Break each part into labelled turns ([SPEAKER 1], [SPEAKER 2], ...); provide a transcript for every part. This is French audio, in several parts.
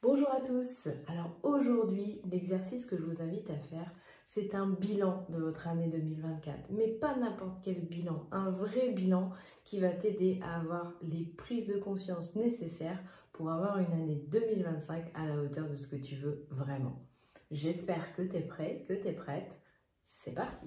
[SPEAKER 1] Bonjour à tous. Alors aujourd'hui, l'exercice que je vous invite à faire, c'est un bilan de votre année 2024. Mais pas n'importe quel bilan, un vrai bilan qui va t'aider à avoir les prises de conscience nécessaires pour avoir une année 2025 à la hauteur de ce que tu veux vraiment. J'espère que tu es prêt, que tu es prête. C'est parti.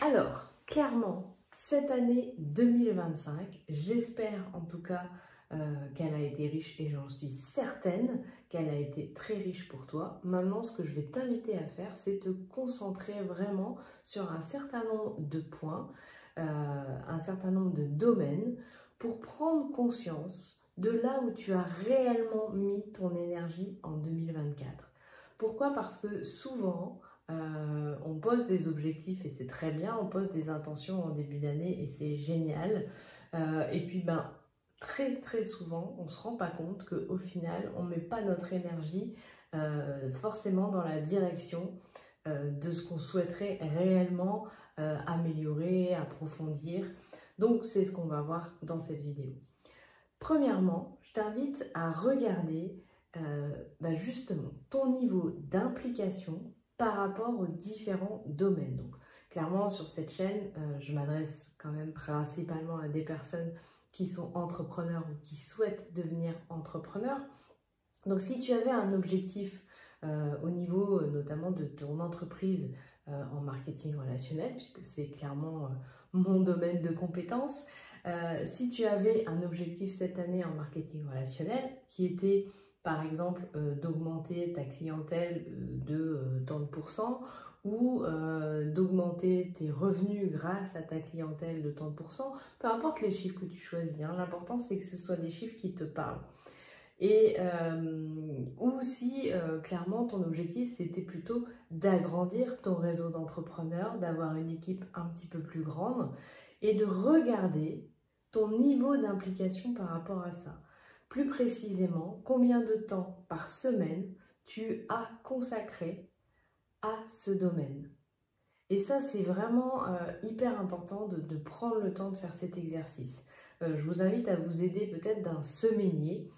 [SPEAKER 1] Alors, clairement, cette année 2025, j'espère en tout cas qu'elle a été riche et j'en suis certaine qu'elle a été très riche pour toi. Maintenant, ce que je vais t'inviter à faire, c'est te concentrer vraiment sur un certain nombre de points, un certain nombre de domaines pour prendre conscience de là où tu as réellement mis ton énergie en 2024. Pourquoi? Parce que souvent, on pose des objectifs et c'est très bien, on pose des intentions en début d'année et c'est génial. Et puis très souvent, on ne se rend pas compte qu'au final, on ne met pas notre énergie forcément dans la direction de ce qu'on souhaiterait réellement améliorer, approfondir. Donc c'est ce qu'on va voir dans cette vidéo. Premièrement, je t'invite à regarder justement ton niveau d'implication par rapport aux différents domaines. Donc, clairement, sur cette chaîne, je m'adresse quand même principalement à des personnes qui sont entrepreneurs ou qui souhaitent devenir entrepreneurs. Donc, si tu avais un objectif au niveau notamment de ton entreprise en marketing relationnel, puisque c'est clairement mon domaine de compétences, si tu avais un objectif cette année en marketing relationnel qui était par exemple d'augmenter ta clientèle de tant de pourcents ou d'augmenter tes revenus grâce à ta clientèle de tant de pourcents, peu importe les chiffres que tu choisis, hein, l'important c'est que ce soit des chiffres qui te parlent. Et ou si clairement ton objectif c'était plutôt d'agrandir ton réseau d'entrepreneurs, d'avoir une équipe un petit peu plus grande et de regarder ton niveau d'implication par rapport à ça. Plus précisément, combien de temps par semaine tu as consacré à ce domaine. Et ça, c'est vraiment hyper important de prendre le temps de faire cet exercice. Je vous invite à vous aider peut-être d'un semainier.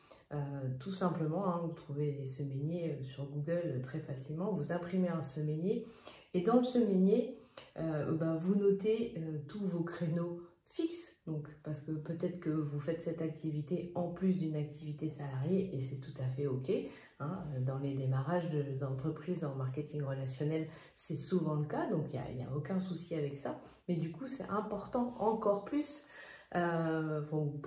[SPEAKER 1] Tout simplement, hein, vous trouvez des semainiers sur Google très facilement, vous imprimez un semainier et dans le semainier, vous notez tous vos créneaux fixes, donc, parce que peut-être que vous faites cette activité en plus d'une activité salariée et c'est tout à fait ok. Hein, dans les démarrages d'entreprises en marketing relationnel, c'est souvent le cas, donc il n'y a aucun souci avec ça, mais du coup c'est important encore plus. Pas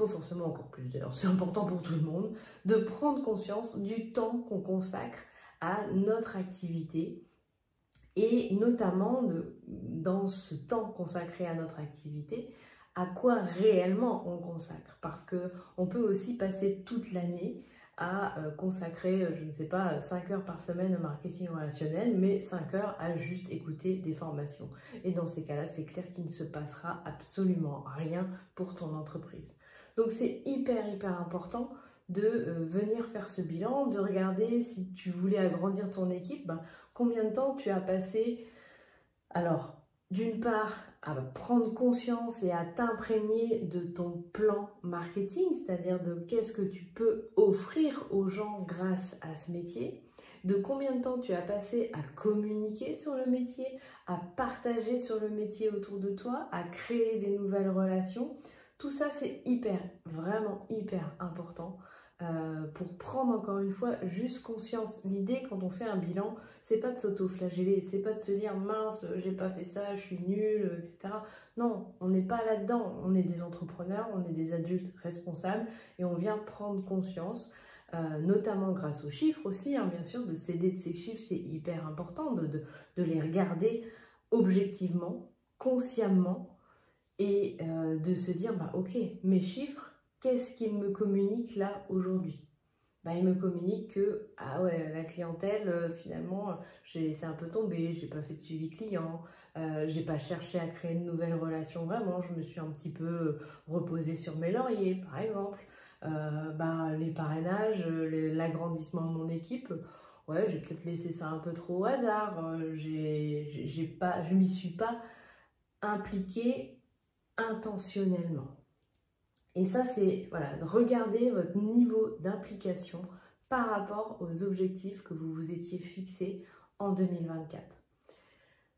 [SPEAKER 1] forcément encore plus d'ailleurs, c'est important pour tout le monde, de prendre conscience du temps qu'on consacre à notre activité et notamment dans ce temps consacré à notre activité, à quoi réellement on consacre. Parce qu'on peut aussi passer toute l'année à consacrer, je ne sais pas, 5 heures par semaine au marketing relationnel, mais 5 heures à juste écouter des formations. Et dans ces cas-là, c'est clair qu'il ne se passera absolument rien pour ton entreprise. Donc c'est hyper important de venir faire ce bilan, de regarder si tu voulais agrandir ton équipe, combien de temps tu as passé, alors d'une part à prendre conscience et à t'imprégner de ton plan marketing, c'est-à-dire de qu'est-ce que tu peux offrir aux gens grâce à ce métier, de combien de temps tu as passé à communiquer sur le métier, à partager sur le métier autour de toi, à créer des nouvelles relations. Tout ça, c'est vraiment hyper important pour prendre encore une fois juste conscience. L'idée quand on fait un bilan, c'est pas de s'auto-flageller, c'est pas de se dire mince, j'ai pas fait ça, je suis nulle, etc. Non, on n'est pas là-dedans. On est des entrepreneurs, on est des adultes responsables et on vient prendre conscience. Notamment grâce aux chiffres aussi, hein, bien sûr, de s'aider de ces chiffres, c'est hyper important de les regarder objectivement, consciemment et de se dire, ok, mes chiffres, qu'est-ce qu'ils me communiquent là aujourd'hui? Ils me communiquent que, ah ouais, la clientèle, finalement, j'ai laissé un peu tomber, j'ai pas fait de suivi client, j'ai pas cherché à créer une nouvelle relation vraiment, je me suis un petit peu reposée sur mes lauriers, par exemple. Les parrainages, l'agrandissement de mon équipe, ouais, j'ai peut-être laissé ça un peu trop au hasard, je m'y suis pas impliquée intentionnellement. Et ça, c'est voilà, regarder votre niveau d'implication par rapport aux objectifs que vous vous étiez fixés en 2024.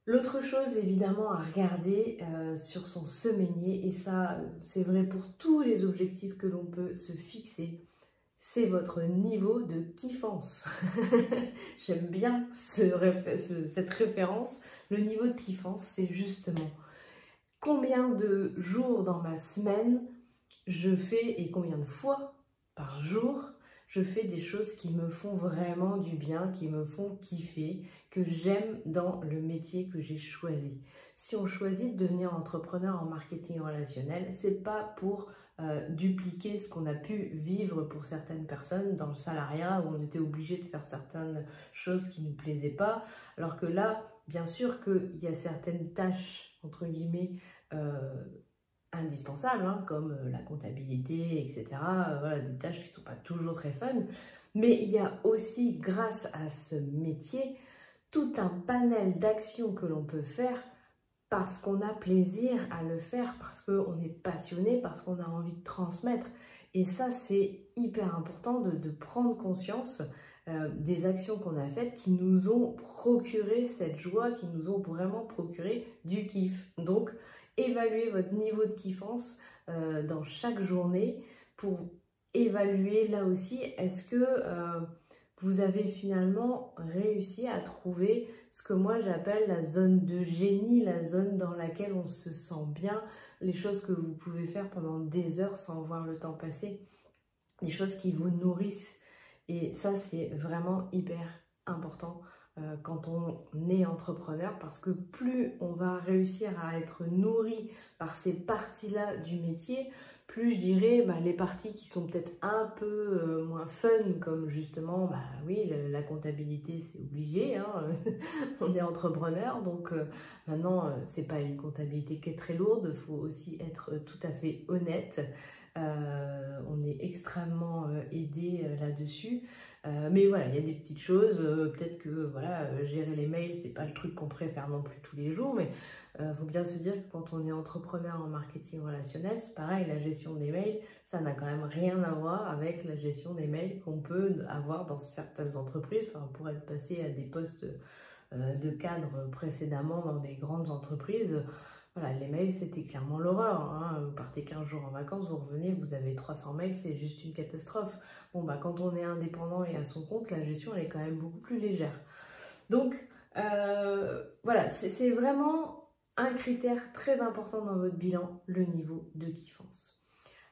[SPEAKER 1] L'autre chose évidemment à regarder sur son semainier, et ça c'est vrai pour tous les objectifs que l'on peut se fixer, c'est votre niveau de kiffance. J'aime bien cette référence. Le niveau de kiffance, c'est justement combien de jours dans ma semaine je fais et combien de fois par jour je fais des choses qui me font vraiment du bien, qui me font kiffer, que j'aime dans le métier que j'ai choisi. Si on choisit de devenir entrepreneur en marketing relationnel, c'est pas pour dupliquer ce qu'on a pu vivre pour certaines personnes dans le salariat où on était obligé de faire certaines choses qui ne nous plaisaient pas, alors que là, bien sûr qu'il y a certaines tâches, entre guillemets, indispensables, hein, comme la comptabilité, etc. Voilà, des tâches qui ne sont pas toujours très fun. Mais il y a aussi, grâce à ce métier, tout un panel d'actions que l'on peut faire parce qu'on a plaisir à le faire, parce qu'on est passionné, parce qu'on a envie de transmettre. Et ça, c'est hyper important de prendre conscience des actions qu'on a faites qui nous ont procuré cette joie, qui nous ont vraiment procuré du kiff. Donc, évaluez votre niveau de kiffance dans chaque journée pour évaluer là aussi, est-ce que vous avez finalement réussi à trouver ce que moi j'appelle la zone de génie, la zone dans laquelle on se sent bien, les choses que vous pouvez faire pendant des heures sans voir le temps passer, des choses qui vous nourrissent. Et ça, c'est vraiment hyper important quand on est entrepreneur, parce que plus on va réussir à être nourri par ces parties-là du métier, plus je dirais les parties qui sont peut-être un peu moins fun, comme justement, oui, la comptabilité, c'est obligé, hein, on est entrepreneur, donc maintenant, c'est pas une comptabilité qui est très lourde, il faut aussi être tout à fait honnête. On est extrêmement aidé là-dessus. Mais voilà, il y a des petites choses, peut-être que voilà, gérer les mails, c'est pas le truc qu'on préfère non plus tous les jours, mais faut bien se dire que quand on est entrepreneur en marketing relationnel, c'est pareil, la gestion des mails, ça n'a quand même rien à voir avec la gestion des mails qu'on peut avoir dans certaines entreprises. Enfin, pour être passé à des postes de cadre précédemment dans des grandes entreprises, voilà, les mails, c'était clairement l'horreur, hein. Vous partez 15 jours en vacances, vous revenez, vous avez 300 mails, c'est juste une catastrophe. Bon, quand on est indépendant et à son compte, la gestion, elle est quand même beaucoup plus légère. Donc, voilà, c'est vraiment un critère très important dans votre bilan, le niveau de kiffance.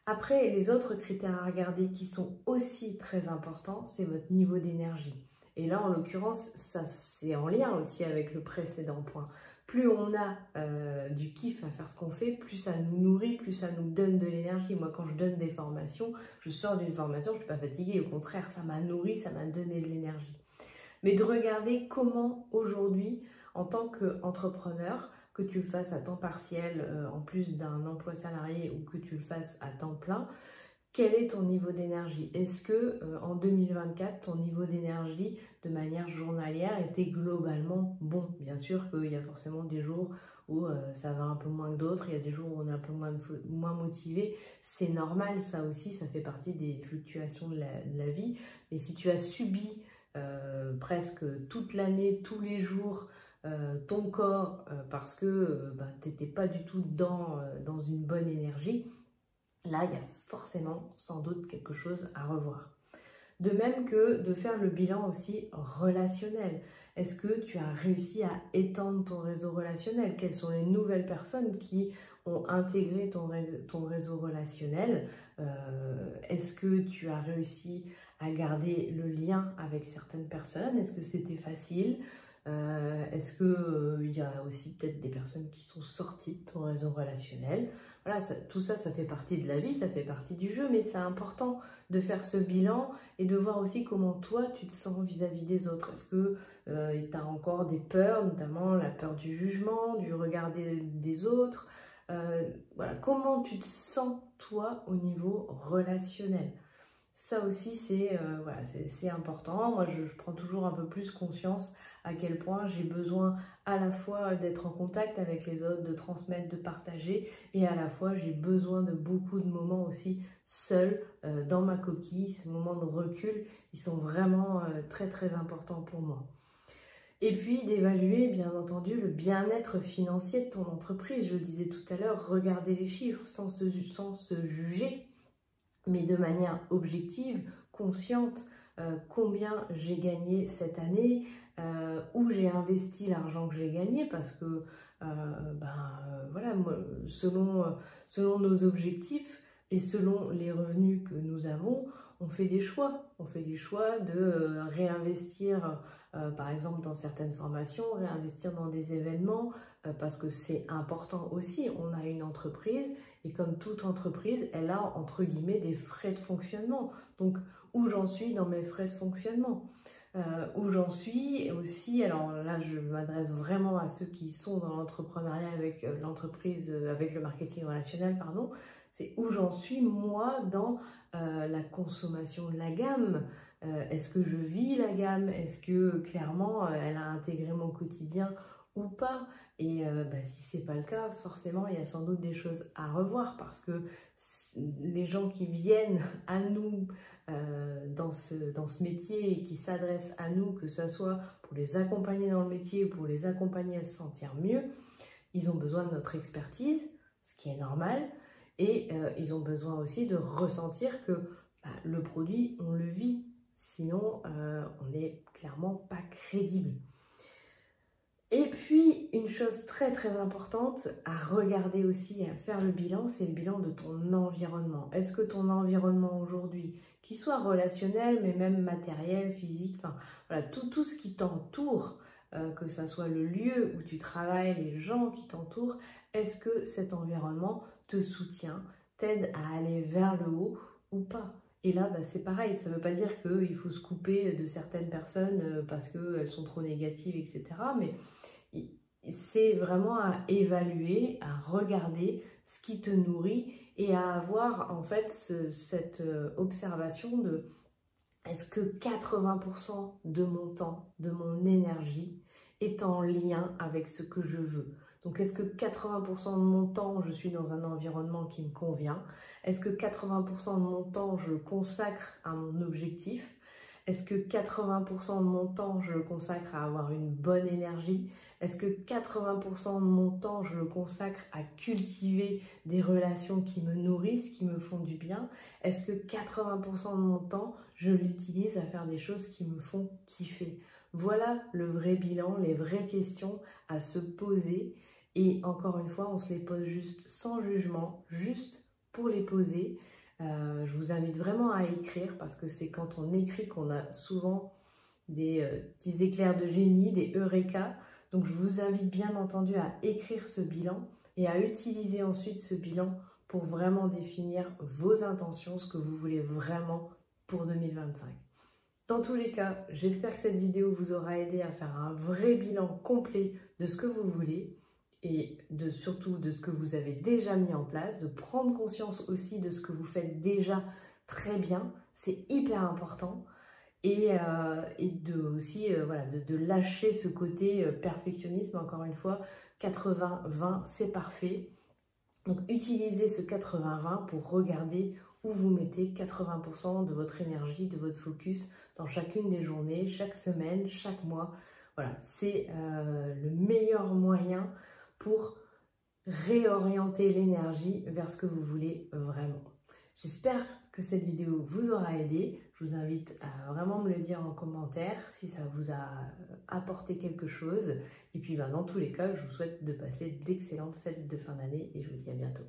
[SPEAKER 1] Après, les autres critères à regarder qui sont aussi très importants, c'est votre niveau d'énergie. Et là, en l'occurrence, ça c'est en lien aussi avec le précédent point. Plus on a du kiff à faire ce qu'on fait, plus ça nous nourrit, plus ça nous donne de l'énergie. Moi, quand je donne des formations, je sors d'une formation, je ne suis pas fatiguée. Au contraire, ça m'a nourri, ça m'a donné de l'énergie. Mais de regarder comment aujourd'hui, en tant qu'entrepreneur, que tu le fasses à temps partiel, en plus d'un emploi salarié, ou que tu le fasses à temps plein, quel est ton niveau d'énergie? Est-ce que en 2024, ton niveau d'énergie de manière journalière était globalement bon? Bien sûr qu'il y a forcément des jours où ça va un peu moins que d'autres, il y a des jours où on est un peu moins motivé. C'est normal, ça aussi, ça fait partie des fluctuations de la vie. Mais si tu as subi presque toute l'année, tous les jours, ton corps, parce que tu n'étais pas du tout dans une bonne énergie, là, il y a forcément, sans doute, quelque chose à revoir. De même que de faire le bilan aussi relationnel. Est-ce que tu as réussi à étendre ton réseau relationnel? Quelles sont les nouvelles personnes qui ont intégré ton réseau relationnel? Est-ce que tu as réussi à garder le lien avec certaines personnes? Est-ce que c'était facile? Est-ce qu'il y a aussi peut-être des personnes qui sont sorties de ton réseau relationnel? Voilà, tout ça, ça fait partie de la vie, ça fait partie du jeu, mais c'est important de faire ce bilan et de voir aussi comment toi, tu te sens vis-à-vis des autres. Est-ce que tu as encore des peurs, notamment la peur du jugement, du regard des autres? Voilà, comment tu te sens, toi, au niveau relationnel? Ça aussi, voilà, c'est important. Moi, je prends toujours un peu plus conscience à quel point j'ai besoin à la fois d'être en contact avec les autres, de transmettre, de partager, et à la fois j'ai besoin de beaucoup de moments aussi seuls dans ma coquille. Ces moments de recul, ils sont vraiment très très importants pour moi. Et puis d'évaluer bien entendu le bien-être financier de ton entreprise. Je le disais tout à l'heure, regarder les chiffres sans se juger, mais de manière objective, consciente, combien j'ai gagné cette année, où j'ai investi l'argent que j'ai gagné, parce que voilà, selon nos objectifs et selon les revenus que nous avons, on fait des choix. On fait des choix de réinvestir, par exemple, dans certaines formations, réinvestir dans des événements, parce que c'est important aussi. On a une entreprise, et comme toute entreprise, elle a entre guillemets des frais de fonctionnement. Donc, où j'en suis dans mes frais de fonctionnement, où j'en suis aussi, alors là je m'adresse vraiment à ceux qui sont dans l'entrepreneuriat avec l'entreprise, avec le marketing relationnel, pardon, c'est où j'en suis moi dans la consommation de la gamme. Est-ce que je vis la gamme? Est-ce que clairement elle a intégré mon quotidien ou pas? Et si c'est pas le cas, forcément il y a sans doute des choses à revoir, parce que les gens qui viennent à nous dans ce métier et qui s'adressent à nous, que ce soit pour les accompagner dans le métier ou pour les accompagner à se sentir mieux, ils ont besoin de notre expertise, ce qui est normal, et ils ont besoin aussi de ressentir que le produit, on le vit, sinon on n'est clairement pas crédible. Et puis, une chose très très importante à regarder aussi et à faire le bilan, c'est le bilan de ton environnement. Est-ce que ton environnement aujourd'hui, qu'il soit relationnel, mais même matériel, physique, enfin voilà, tout ce qui t'entoure, que ça soit le lieu où tu travailles, les gens qui t'entourent, est-ce que cet environnement te soutient, t'aide à aller vers le haut ou pas? Et là, c'est pareil, ça ne veut pas dire qu'il faut se couper de certaines personnes parce qu'elles sont trop négatives, etc. Mais c'est vraiment à évaluer, à regarder ce qui te nourrit et à avoir en fait cette observation de: est-ce que 80% de mon temps, de mon énergie est en lien avec ce que je veux? Donc est-ce que 80% de mon temps, je suis dans un environnement qui me convient? Est-ce que 80% de mon temps, je le consacre à mon objectif? Est-ce que 80% de mon temps, je le consacre à avoir une bonne énergie? Est-ce que 80% de mon temps, je le consacre à cultiver des relations qui me nourrissent, qui me font du bien? Est-ce que 80% de mon temps, je l'utilise à faire des choses qui me font kiffer? Voilà le vrai bilan, les vraies questions à se poser. Et encore une fois, on se les pose juste sans jugement, juste pour les poser. Je vous invite vraiment à écrire, parce que c'est quand on écrit qu'on a souvent des petits éclairs de génie, des eureka. Donc je vous invite bien entendu à écrire ce bilan et à utiliser ensuite ce bilan pour vraiment définir vos intentions, ce que vous voulez vraiment pour 2025. Dans tous les cas, j'espère que cette vidéo vous aura aidé à faire un vrai bilan complet de ce que vous voulez, et surtout de ce que vous avez déjà mis en place, de prendre conscience aussi de ce que vous faites déjà très bien, c'est hyper important, et de lâcher ce côté perfectionnisme. Encore une fois, 80-20, c'est parfait. Donc utilisez ce 80-20 pour regarder où vous mettez 80% de votre énergie, de votre focus dans chacune des journées, chaque semaine, chaque mois. Voilà, c'est le meilleur moyen pour réorienter l'énergie vers ce que vous voulez vraiment. J'espère que cette vidéo vous aura aidé. Je vous invite à vraiment me le dire en commentaire si ça vous a apporté quelque chose. Et puis dans tous les cas, je vous souhaite de passer d'excellentes fêtes de fin d'année et je vous dis à bientôt.